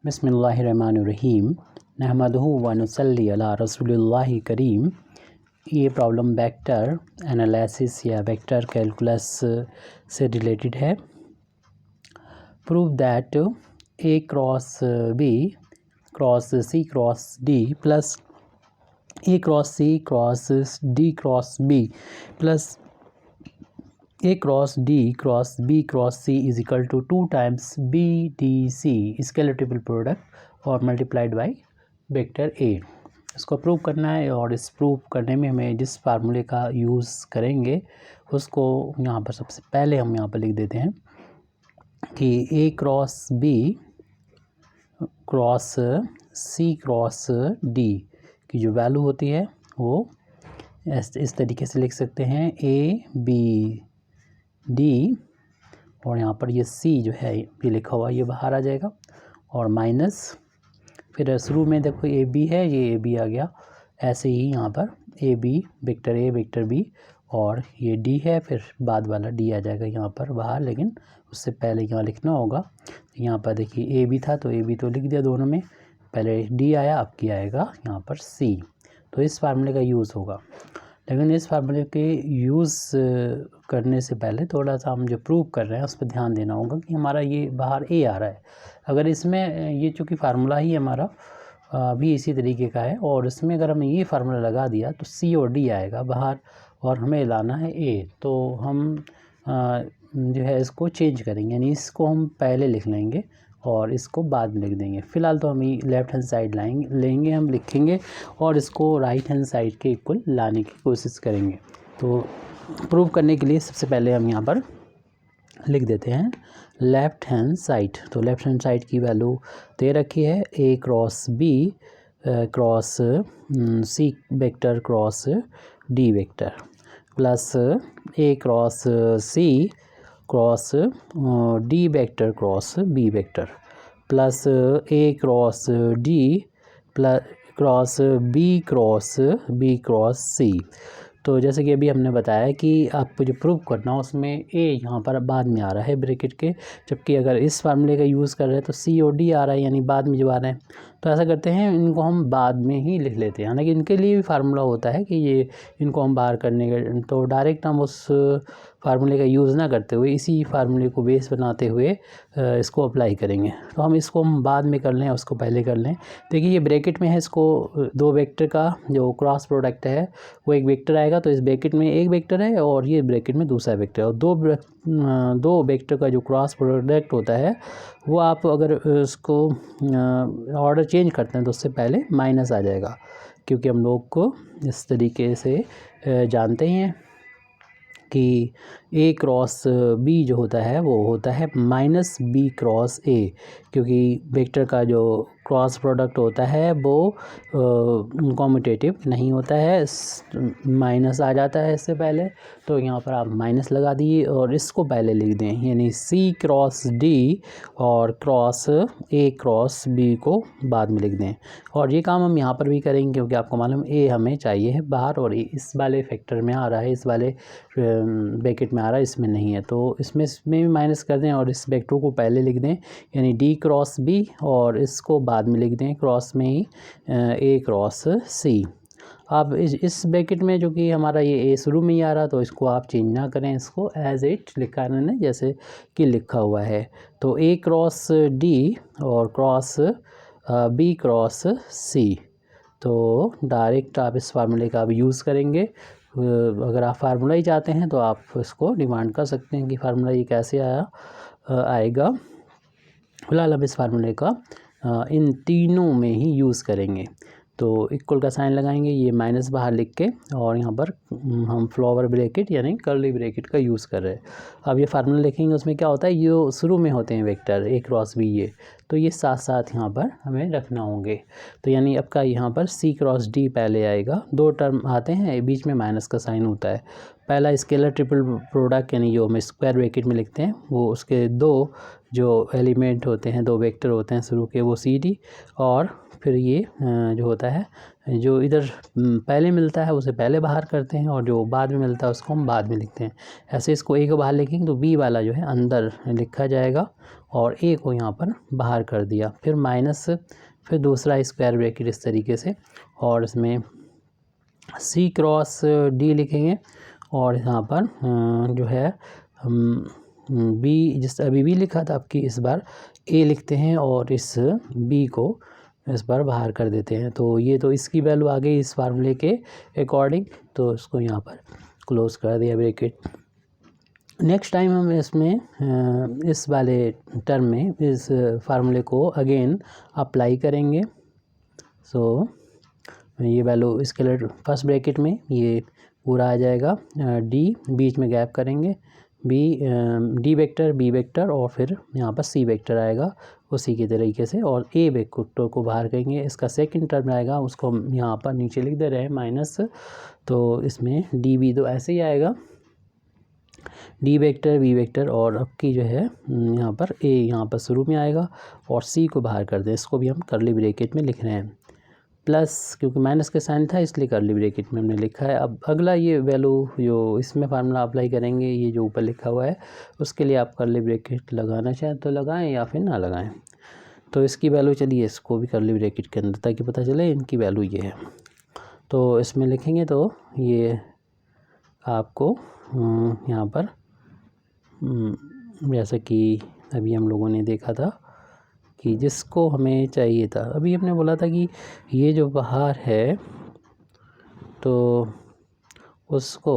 बिस्मिल्लाहिर्रहमानिर्रहीम नहमदुहु व नुसल्ली अला रसूलिल्लाहि करीम। ये प्रॉब्लम वेक्टर एनालिसिस या वेक्टर कैलकुलस से रिलेटेड है। Prove that A cross B cross C cross D plus A cross C cross D cross B plus A cross D cross B cross C is equal to 2 times B D C scalar triple product और multiplied by vector A. इसको prove करना है और इस prove करने में हमें जिस फार्मूले का यूज़ करेंगे उसको यहाँ पर सबसे पहले हम यहाँ पर लिख देते हैं कि ए cross B cross C cross D की जो वैल्यू होती है वो इस तरीके से लिख सकते हैं ए बी डी और यहाँ पर ये सी जो है ये लिखा हुआ ये बाहर आ जाएगा और माइनस फिर शुरू में देखो ए बी है ये ए बी आ गया। ऐसे ही यहाँ पर ए वेक्टर बी और ये डी है फिर बाद वाला डी आ जाएगा यहाँ पर बाहर, लेकिन उससे पहले यहाँ लिखना होगा। यहाँ पर देखिए ए बी था तो ए बी तो लिख दिया दोनों में, पहले डी आया अब क्या आएगा यहाँ पर सी। तो इस फार्मूले का यूज़ होगा, लेकिन इस फार्मूले के यूज़ करने से पहले थोड़ा सा हम जो प्रूव कर रहे हैं उस पर ध्यान देना होगा कि हमारा ये बाहर ए आ रहा है। अगर इसमें ये चूँकि फार्मूला ही हमारा भी इसी तरीके का है और इसमें अगर हमें ये फार्मूला लगा दिया तो सी और डी आएगा बाहर और हमें लाना है ए, तो हम जो है इसको चेंज करेंगे, यानी इसको हम पहले लिख लेंगे और इसको बाद में लिख देंगे। फ़िलहाल तो हम लेफ़्ट हैंड साइड लेंगे हम लिखेंगे और इसको राइट हैंड साइड के इक्वल लाने की कोशिश करेंगे। तो प्रूव करने के लिए सबसे पहले हम यहाँ पर लिख देते हैं लेफ़्ट हैंड साइड। तो लेफ़्ट हैंड साइड की वैल्यू दे रखी है A cross B cross C vector cross D vector plus A cross C cross D vector cross B vector plus A cross D plus cross B cross C. तो जैसे कि अभी हमने बताया कि आपको जो प्रूव करना हो उसमें ए यहाँ पर बाद में आ रहा है ब्रैकेट के, जबकि अगर इस फार्मूले का यूज़ कर रहे हैं तो सी और डी आ रहा है यानी बाद में जो आ रहे हैं। तो ऐसा करते हैं इनको हम बाद में ही लिख लेते हैं, हालांकि इनके लिए भी फार्मूला होता है कि ये इनको हम बाहर करने का, तो डायरेक्ट हम उस फार्मूले का यूज़ ना करते हुए इसी फार्मूले को बेस बनाते हुए इसको अप्लाई करेंगे। तो हम इसको हम बाद में कर लें उसको पहले कर लें। देखिए ये ब्रैकेट में है, इसको दो वेक्टर का जो क्रॉस प्रोडक्ट है वो एक वेक्टर आएगा, तो इस ब्रैकेट में एक वेक्टर है और ये ब्रैकेट में दूसरा वेक्टर है और दो वेक्टर का जो क्रॉस प्रोडक्ट होता है वो आप अगर उसको ऑर्डर चेंज करते हैं तो उससे पहले माइनस आ जाएगा, क्योंकि हम लोग को इस तरीके से जानते हैं कि ए क्रॉस बी जो होता है वो होता है माइनस बी क्रॉस ए, क्योंकि वेक्टर का जो क्रॉस प्रोडक्ट होता है वो कॉम्यूटेटिव नहीं होता है, माइनस आ जाता है इससे पहले। तो यहाँ पर आप माइनस लगा दिए और इसको पहले लिख दें, यानी सी क्रॉस डी और क्रॉस ए क्रॉस बी को बाद में लिख दें। और ये काम हम यहाँ पर भी करेंगे क्योंकि आपको मालूम ए हमें चाहिए है बाहर और इस वाले फैक्टर में आ रहा है, इस वाले ब्रैकेट में आ रहा है, इसमें नहीं है। तो इसमें भी माइनस कर दें और इस वेक्टर को पहले लिख दें, यानी डी क्रॉस बी और इसको बाद में लिख दें क्रॉस में ही ए क्रॉस सी। अब इस ब्रैकेट में जो कि हमारा ये ए शुरू में ही आ रहा तो इसको आप चेंज ना करें, इसको एज इट लिखा है जैसे कि लिखा हुआ है। तो ए क्रॉस डी और क्रॉस बी क्रॉस सी। तो डायरेक्ट आप इस फार्मूले का अब यूज़ करेंगे। अगर आप फार्मूला ही चाहते हैं तो आप इसको डिमांड कर सकते हैं कि फार्मूला ये कैसे आएगा। फिलहाल हम इस फार्मूले का इन तीनों में ही यूज़ करेंगे। तो इक्वल का साइन लगाएंगे, ये माइनस बाहर लिख के, और यहाँ पर हम फ्लावर ब्रैकेट यानी कर्ली ब्रैकेट का यूज़ कर रहे हैं। अब ये फार्मूला लिखेंगे उसमें क्या होता है, ये शुरू में होते हैं वेक्टर ए क्रॉस बी, ये तो ये साथ साथ यहाँ पर हमें रखना होंगे। तो यानी आपका यहाँ पर सी क्रॉस डी पहले आएगा, दो टर्म आते हैं बीच में माइनस का साइन होता है। पहला स्केलर ट्रिपल प्रोडक्ट यानी जो हम स्क्वायर ब्रैकेट में लिखते हैं वो उसके दो जो एलिमेंट होते हैं, दो वेक्टर होते हैं शुरू के, वो सी डी, और फिर ये जो होता है जो इधर पहले मिलता है उसे पहले बाहर करते हैं और जो बाद में मिलता है उसको हम बाद में लिखते हैं। ऐसे इसको ए को बाहर लिखेंगे तो बी वाला जो है अंदर लिखा जाएगा और ए को यहाँ पर बाहर कर दिया, फिर माइनस, फिर दूसरा स्क्वायर ब्रैकेट इस तरीके से, और इसमें सी क्रॉस डी लिखेंगे, और यहाँ पर जो है हम बी, जिस अभी बी लिखा था आपकी, इस बार ए लिखते हैं और इस बी को इस बार बाहर कर देते हैं। तो ये तो इसकी वैल्यू आ गई इस फार्मूले के अकॉर्डिंग, तो इसको यहाँ पर क्लोज कर दिया ब्रैकेट। नेक्स्ट टाइम हम इसमें इस वाले टर्म में इस फार्मूले को अगेन अप्लाई करेंगे। सो ये वैल्यू स्केलर फर्स्ट ब्रैकेट में ये पूरा आ जाएगा, डी बीच में गैप करेंगे, B D vector, B vector, और फिर यहाँ पर सी वेक्टर आएगा उसी के तरीके से, और ए वेक्टर को बाहर करेंगे। इसका सेकंड टर्म आएगा, उसको हम यहाँ पर नीचे लिख दे रहे हैं माइनस, तो इसमें डी बी तो ऐसे ही आएगा, डी वेक्टर, बी वेक्टर, और अब की जो है यहाँ पर ए यहाँ पर शुरू में आएगा और सी को बाहर कर दें। इसको भी हम कर्ली ब्रैकेट में लिख रहे हैं, प्लस क्योंकि माइनस का साइन था इसलिए कर्ली ब्रैकेट में हमने लिखा है। अब अगला ये वैल्यू जो इसमें फार्मूला अप्लाई करेंगे, ये जो ऊपर लिखा हुआ है, उसके लिए आप कर्ली ब्रैकेट लगाना चाहें तो लगाएं या फिर ना लगाएं। तो इसकी वैल्यू, चलिए इसको भी कर्ली ब्रैकेट के अंदर, ताकि पता चले इनकी वैल्यू ये है। तो इसमें लिखेंगे तो ये आपको यहाँ पर जैसा कि अभी हम लोगों ने देखा था कि जिसको हमें चाहिए था, अभी हमने बोला था कि ये जो बाहर है तो उसको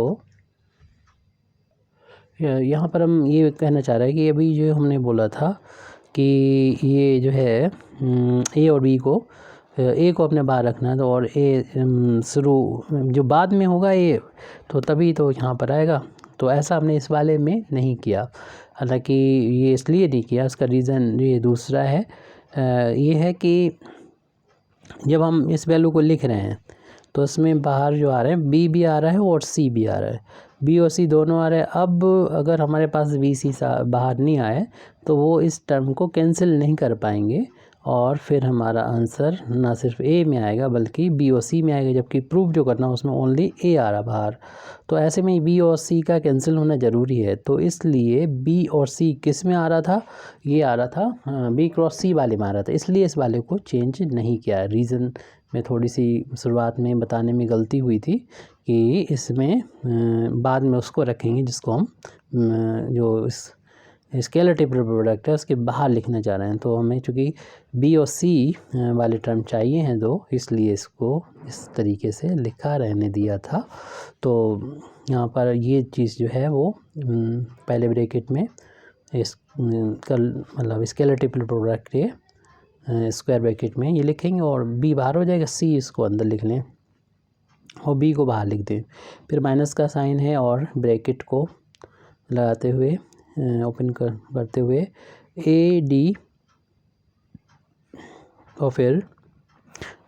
यहाँ पर हम ये कहना चाह रहे हैं कि अभी जो हमने बोला था कि ये जो है ए और बी को, ए को अपने बाहर रखना है, तो और ए शुरू जो बाद में होगा ए, तो तभी तो यहाँ पर आएगा। तो ऐसा हमने इस वाले में नहीं किया, हालांकि ये इसलिए नहीं किया, इसका रीज़न ये दूसरा है। ये है कि जब हम इस वैल्यू को लिख रहे हैं तो इसमें बाहर जो आ रहे हैं बी भी आ रहा है और सी भी आ रहा है, बी और सी दोनों आ रहे हैं। अब अगर हमारे पास बी सी बाहर नहीं आए तो वो इस टर्म को कैंसिल नहीं कर पाएंगे, और फिर हमारा आंसर ना सिर्फ ए में आएगा बल्कि बी और सी में आएगा, जबकि प्रूफ जो करना उसमें ओनली ए आ रहा बाहर। तो ऐसे में बी और सी का कैंसिल होना ज़रूरी है, तो इसलिए बी और सी किस में आ रहा था, ये आ रहा था बी क्रॉस सी वाले में आ रहा था, इसलिए इस वाले को चेंज नहीं किया। रीज़न में थोड़ी सी शुरुआत में बताने में गलती हुई थी कि इसमें बाद में उसको रखेंगे जिसको हम जो स्केलर ट्रिपल प्रोडक्ट है उसके बाहर लिखना चाह रहे हैं। तो हमें चूँकि बी और सी वाले टर्म चाहिए हैं दो, इसलिए इसको इस तरीके से लिखा रहने दिया था। तो यहाँ पर ये चीज़ जो है वो पहले ब्रैकेट में इस मतलब स्केलर ट्रिपल प्रोडक्ट के स्क्वायर ब्रैकेट में ये लिखेंगे, और बी बाहर हो जाएगा, सी इसको अंदर लिख लें और बी को बाहर लिख दें। फिर माइनस का साइन है और ब्रैकेट को लगाते हुए ओपन करते हुए ए डी और फिर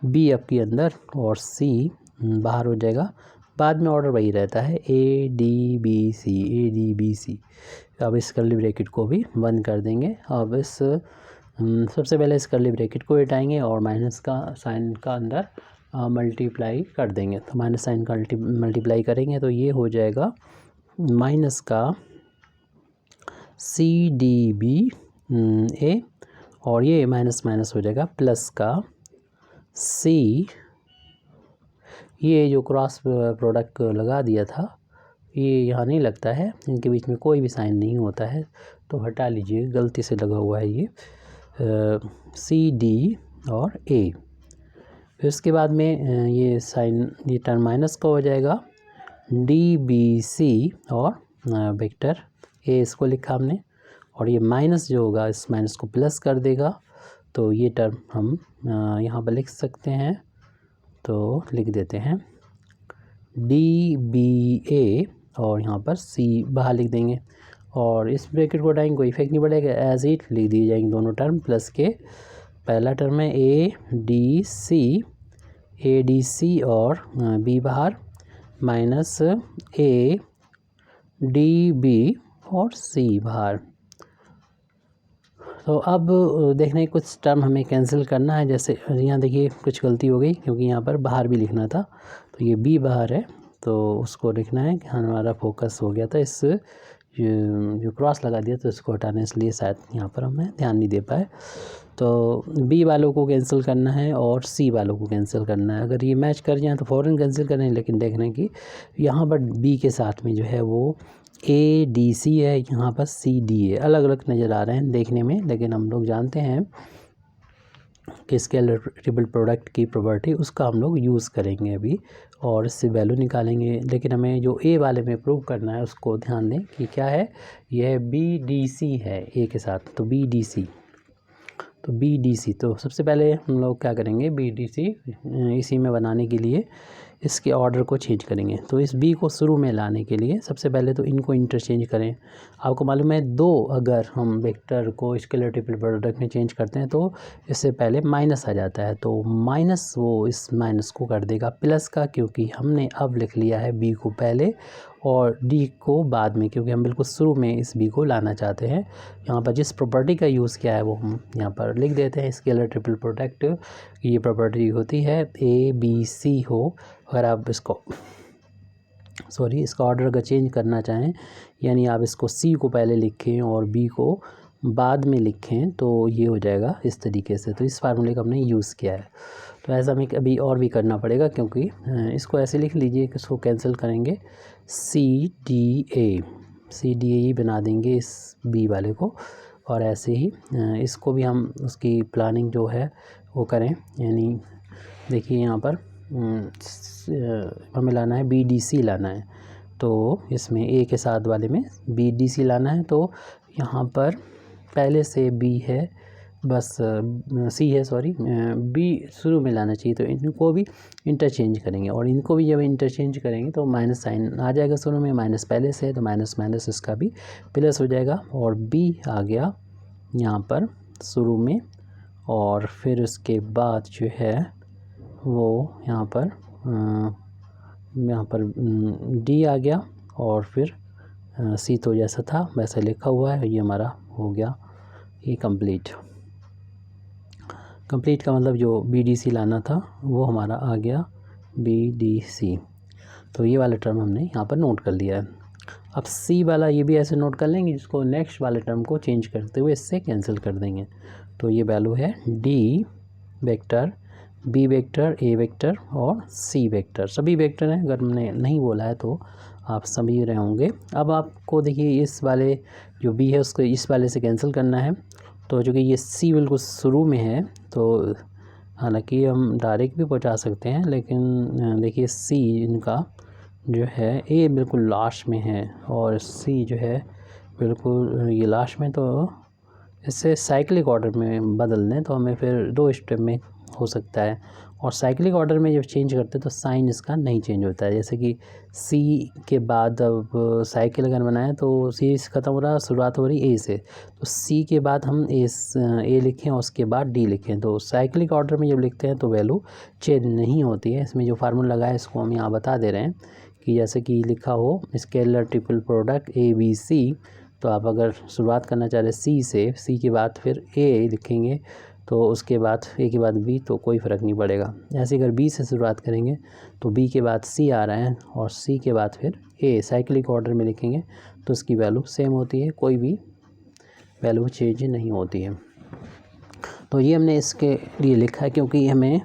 बी आपके अंदर और सी बाहर हो जाएगा। बाद में ऑर्डर वही रहता है, A D B C, A D B C. अब इस कर्ली ब्रैकेट को भी बंद कर देंगे। अब इस सबसे पहले इस कर्ली ब्रैकेट को हटाएंगे और माइनस का साइन का अंदर मल्टीप्लाई कर देंगे। तो माइनस साइन का मल्टीप्लाई करेंगे तो ये हो जाएगा माइनस का सी डी बी ए, और ये माइनस माइनस हो जाएगा प्लस का सी, ये जो क्रॉस प्रोडक्ट लगा दिया था ये यहाँ नहीं लगता है, इनके बीच में कोई भी साइन नहीं होता है तो हटा लीजिए, गलती से लगा हुआ है ये सी डी और ए। फिर उसके बाद में ये साइन, ये टर्म माइनस का हो जाएगा डी बी सी और वेक्टर ए, इसको लिखा हमने, और ये माइनस जो होगा इस माइनस को प्लस कर देगा, तो ये टर्म हम यहाँ पर लिख सकते हैं। तो लिख देते हैं डी बी ए और यहाँ पर सी बाहर लिख देंगे, और इस ब्रैकेट को हटाएंगे, कोई इफेक्ट नहीं पड़ेगा, एज इट लिख दिए जाएंगे दोनों टर्म प्लस के। पहला टर्म है ए डी सी और बी बाहर, माइनस ए डी बी और सी बाहर। तो अब देखने कुछ टर्म हमें कैंसिल करना है, जैसे यहाँ देखिए कुछ गलती हो गई क्योंकि यहाँ पर बाहर भी लिखना था, तो ये बी बाहर है तो उसको लिखना है कि हमारा फोकस हो गया था इस जो क्रॉस लगा दिया तो इसको हटाने इसलिए शायद यहाँ पर हमें ध्यान नहीं दे पाए। तो बी वालों को कैंसिल करना है और सी वालों को कैंसिल करना है। अगर ये मैच कर जाए तो फ़ौरन कैंसिल करें, लेकिन देखना कि यहाँ पर बी के साथ में जो है वो ए डी सी है, यहाँ पर सी डी है। अलग अलग नज़र आ रहे हैं देखने में, लेकिन हम लोग जानते हैं कि स्केलर ट्रिपल प्रोडक्ट की प्रॉपर्टी उसका हम लोग यूज़ करेंगे अभी और इससे वैल्यू निकालेंगे। लेकिन हमें जो ए वाले में प्रूव करना है उसको ध्यान दें कि क्या है, यह बी डी सी है ए के साथ, तो बी डी सी, तो बी डी सी। तो सबसे पहले हम लोग क्या करेंगे, बी डी सी इसी में बनाने के लिए इसके ऑर्डर को चेंज करेंगे। तो इस बी को शुरू में लाने के लिए सबसे पहले तो इनको इंटरचेंज करें। आपको मालूम है दो अगर हम वेक्टर को स्केलर ट्रिपल प्रोडक्ट में चेंज करते हैं तो इससे पहले माइनस आ जाता है, तो माइनस वो इस माइनस को कर देगा प्लस का, क्योंकि हमने अब लिख लिया है बी को पहले और डी को बाद में, क्योंकि हम बिल्कुल शुरू में इस बी को लाना चाहते हैं। यहाँ पर जिस प्रॉपर्टी का यूज़ किया है वो हम यहाँ पर लिख देते हैं। स्केलर ट्रिपल प्रोडक्ट की ये प्रॉपर्टी होती है ए बी सी हो। अगर आप इसको इसका ऑर्डर अगर चेंज करना चाहें, यानी आप इसको सी को पहले लिखें और बी को बाद में लिखें, तो ये हो जाएगा इस तरीके से। तो इस फार्मूले का हमने यूज़ किया है। तो ऐसा हमें अभी और भी करना पड़ेगा, क्योंकि इसको ऐसे लिख लीजिए कि इसको कैंसिल करेंगे सी डी ए बना देंगे इस बी वाले को, और ऐसे ही इसको भी हम उसकी प्लानिंग जो है वो करें। यानी देखिए यहाँ पर हमें लाना है बी डी सी लाना है, तो इसमें ए के साथ वाले में बी डी सी लाना है। तो यहाँ पर पहले से बी है, बस सी है, बी शुरू में लाना चाहिए। तो इनको भी इंटरचेंज करेंगे, और इनको भी जब इंटरचेंज करेंगे तो माइनस साइन आ जाएगा शुरू में, माइनस पहले से है तो माइनस माइनस इसका भी प्लस हो जाएगा, और बी आ गया यहाँ पर शुरू में, और फिर उसके बाद जो है वो यहाँ पर डी आ गया, और फिर सी तो जैसा था वैसा लिखा हुआ है। ये हमारा हो गया ये कंप्लीट का मतलब जो बी डी सी लाना था वो हमारा आ गया बी डी सी। तो ये वाला टर्म हमने यहाँ पर नोट कर लिया है। अब सी वाला ये भी ऐसे नोट कर लेंगे, जिसको नेक्स्ट वाले टर्म को चेंज करते हुए इससे कैंसिल कर देंगे। तो ये वैल्यू है डी वेक्टर, बी वेक्टर, ए वेक्टर और सी वेक्टर, सभी वेक्टर हैं। अगर हमने नहीं बोला है तो आप समझ रहे होंगे। अब आपको देखिए इस वाले जो बी है उसको इस वाले से कैंसिल करना है। तो चूँकि ये सी बिल्कुल शुरू में है, तो हालांकि हम डायरेक्ट भी पहुंचा सकते हैं, लेकिन देखिए सी इनका जो है ए बिल्कुल लास्ट में है और सी जो है बिल्कुल ये लास्ट में। तो इससे साइक्लिक ऑर्डर में बदल दें तो हमें फिर 2 स्टेप में हो सकता है। और साइक्लिक ऑर्डर में जब चेंज करते हैं तो साइन इसका नहीं चेंज होता है। जैसे कि सी के बाद अब साइकिल अगर बनाएं तो सी ख़त्म हो रहा है, शुरुआत हो रही ए से, तो सी के बाद हम ए लिखें और उसके बाद डी लिखें। तो साइक्लिक ऑर्डर में जब लिखते हैं तो वैल्यू चेंज नहीं होती है। इसमें जो फार्मूला लगा है इसको हम यहाँ बता दे रहे हैं कि जैसे कि लिखा हो scalar triple product A B C, तो आप अगर शुरुआत करना चाह रहे सी से, सी के बाद फिर ए लिखेंगे, तो उसके बाद ए के बाद बी, तो कोई फ़र्क नहीं पड़ेगा। ऐसे अगर बी से शुरुआत करेंगे तो बी के बाद सी आ रहा है और सी के बाद फिर ए, साइक्लिक ऑर्डर में लिखेंगे तो उसकी वैल्यू सेम होती है, कोई भी वैल्यू चेंज नहीं होती है। तो ये हमने इसके लिए लिखा है क्योंकि हमें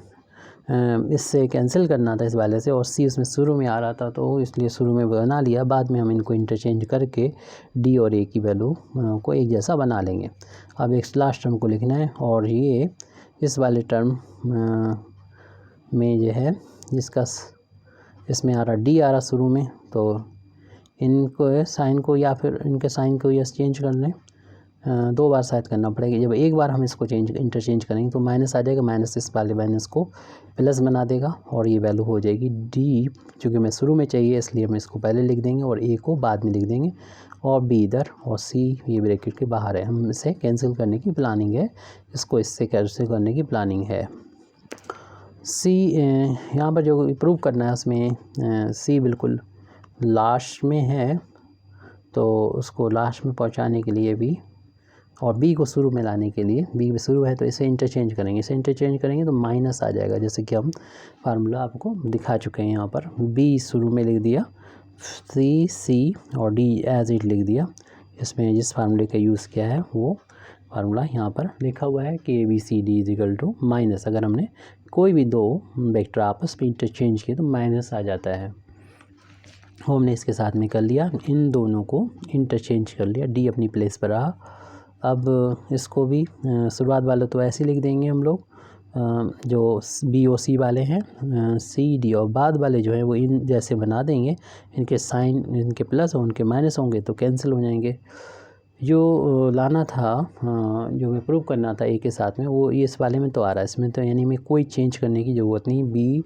इससे कैंसिल करना था इस वाले से, और सी उसमें शुरू में आ रहा था तो इसलिए शुरू में बना लिया। बाद में हम इनको इंटरचेंज करके डी और ए की वैल्यू को एक जैसा बना लेंगे। अब एक लास्ट टर्म को लिखना है, और ये इस वाले टर्म में जो है जिसका इसमें आ रहा डी आ रहा शुरू में, तो इनको साइन को या फिर इनके साइन को यस चेंज कर लें। 2 बार शायद करना पड़ेगा। जब एक बार हम इसको इंटरचेंज करेंगे तो माइनस आ जाएगा, माइनस इस वाले माइनस को प्लस बना देगा और ये वैल्यू हो जाएगी डी। चूँकि मैं शुरू में चाहिए इसलिए हम इसको पहले लिख देंगे और ए को बाद में लिख देंगे, और बी इधर और सी ये ब्रैकेट के बाहर है। हम इसे कैंसिल करने की प्लानिंग है, इसको इससे कैंसिल करने की प्लानिंग है। सी यहाँ पर जो प्रूव करना है उसमें सी बिल्कुल लास्ट में है, तो उसको लास्ट में पहुँचाने के लिए भी, और बी को शुरू में लाने के लिए, बी में शुरू है तो इसे इंटरचेंज करेंगे। इसे इंटरचेंज करेंगे तो माइनस आ जाएगा, जैसे कि हम फार्मूला आपको दिखा चुके हैं। यहाँ पर बी शुरू में लिख दिया सी सी और डी एज इट लिख दिया। इसमें जिस फार्मूले का यूज़ किया है वो फार्मूला यहाँ पर लिखा हुआ है कि ABCD इजिकल टू माइनस, अगर हमने कोई भी दो वेक्टर आपस में इंटरचेंज किए तो माइनस आ जाता है। हमने इसके साथ में कर लिया, इन दोनों को इंटरचेंज कर लिया, डी अपनी प्लेस पर रहा। अब इसको भी शुरुआत वाले तो ऐसे लिख देंगे हम लोग, जो BOC वाले हैं CD, और बाद वाले जो है वो इन जैसे बना देंगे, इनके साइन इनके प्लस और उनके माइनस होंगे तो कैंसिल हो जाएंगे। जो लाना था जो हमें प्रूव करना था A के साथ में वो इस वाले में तो आ रहा है, इसमें तो यानी हमें कोई चेंज करने की ज़रूरत नहीं, B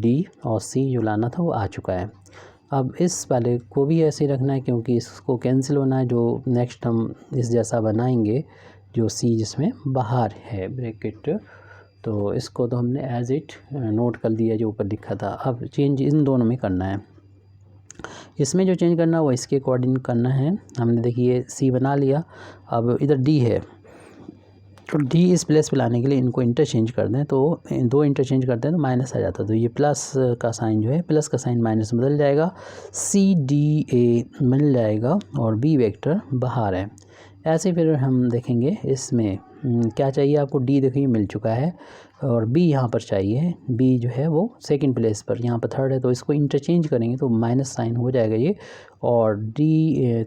D और C जो लाना था वो आ चुका है। अब इस वाले को भी ऐसे ही रखना है क्योंकि इसको कैंसिल होना है, जो नेक्स्ट हम इस जैसा बनाएंगे जो C जिसमें बाहर है ब्रैकेट, तो इसको तो हमने एज इट नोट कर दिया जो ऊपर लिखा था। अब चेंज इन दोनों में करना है, इसमें जो चेंज करना है वो इसके अकॉर्डिंग करना है। हमने देखिए C बना लिया, अब इधर D है तो D इस प्लेस पे लाने के लिए इनको इंटरचेंज कर दें, तो दो इंटरचेंज करते हैं तो माइनस आ जाता है, तो ये प्लस का साइन जो है प्लस का साइन माइनस बदल जाएगा, CDA मिल जाएगा और B वेक्टर बाहर है। ऐसे फिर हम देखेंगे इसमें क्या चाहिए आपको, D देखिए मिल चुका है और B यहाँ पर चाहिए, B जो है वो सेकंड प्लेस पर, यहाँ पर थर्ड है, तो इसको इंटरचेंज करेंगे तो माइनस साइन हो जाएगा ये, और D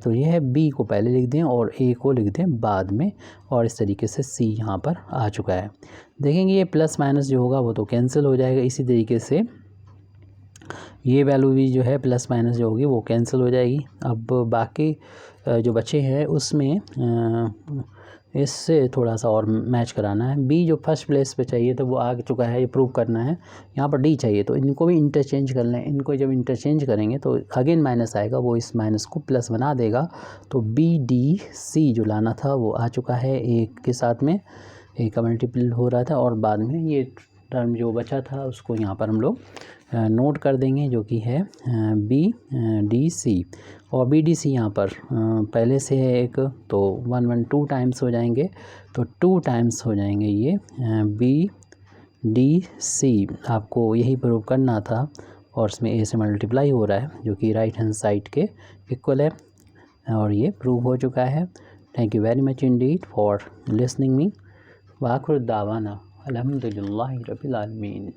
तो ये है, B को पहले लिख दें और A को लिख दें बाद में, और इस तरीके से C यहाँ पर आ चुका है। देखेंगे ये प्लस माइनस जो होगा वो तो कैंसिल हो जाएगा, इसी तरीके से ये वैल्यू भी जो है प्लस माइनस जो होगी वो कैंसिल हो जाएगी। अब बाकी जो बचे हैं उसमें इससे थोड़ा सा और मैच कराना है। B जो फर्स्ट प्लेस पे चाहिए तो वो आ चुका है, ये प्रूव करना है। यहाँ पर D चाहिए तो इनको भी इंटरचेंज कर लें, इनको जब इंटरचेंज करेंगे तो अगेन माइनस आएगा, वो इस माइनस को प्लस बना देगा, तो BDC जो लाना था वो आ चुका है, एक के साथ में एक का मल्टीपल हो रहा था, और बाद में ये टर्म जो बचा था उसको यहाँ पर हम लोग नोट कर देंगे जो कि है BDC, और BDC यहाँ पर पहले से है एक, तो 1 1 2 टाइम्स हो जाएंगे, तो 2 टाइम्स हो जाएंगे ये BDC। आपको यही प्रूव करना था, और इसमें A से मल्टीप्लाई हो रहा है जो कि राइट हैंड साइड के इक्वल है, और ये प्रूव हो चुका है। Thank you very much indeed for listening me. वाखिर दावाना अल्हम्दुलिल्लाहि रब्बिल आलमीन।